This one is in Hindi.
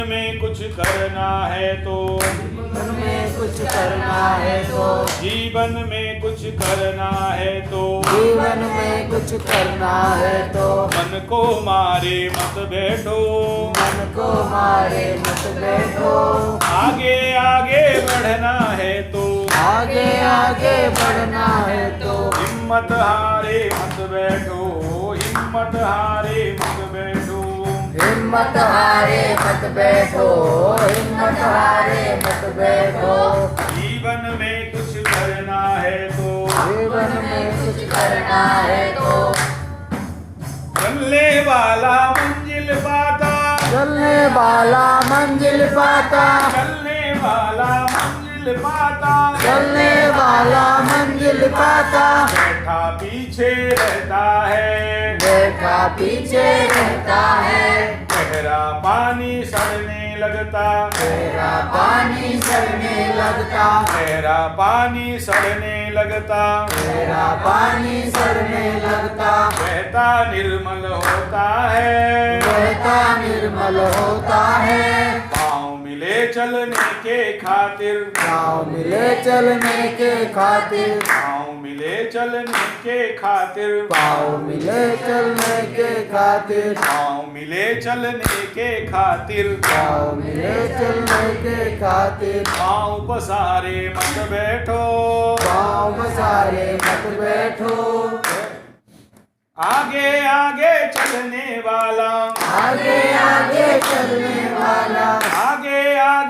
में कुछ करना है तो जीवन में कुछ करना है तो जीवन में कुछ करना है तो जीवन में कुछ करना है तो मन को मारे मत बैठो मन को मारे मत बैठो आगे आगे बढ़ना है तो आगे आगे बढ़ना है तो हिम्मत हारे मत बैठो हिम्मत हारे मत बैठो हिम्मत हारे मत बैठो हिम्मत हारे मत बैठो जीवन में कुछ करना है तो जीवन में कुछ करना है तो चलने वाला मंजिल पाता चलने वाला मंजिल पाता चलने वाला मंजिल पाता चलने वाला मंजिल पाता बैठा पीछे रहता है बैठा पीछे रहता है गहरा पानी सड़ने लगता तेरा पानी सड़ने लगता गहरा पानी सड़ने लगता तेरा पानी सड़ने लगता बहता निर्मल होता है बहता निर्मल होता है पाँव मिले चलने के खातिर पाँव मिले चलने के खातिर पाँव मिले चलने के खातिर पाँव मिले चलने के खातिर पाँव मिले चलने के खातिर पाँव मिले चलने के खातिर पाँव पसारे मत बैठो पाँव पसारे मत बैठो आगे आगे चलने वाला आगे आगे चलने वाला आगे आगे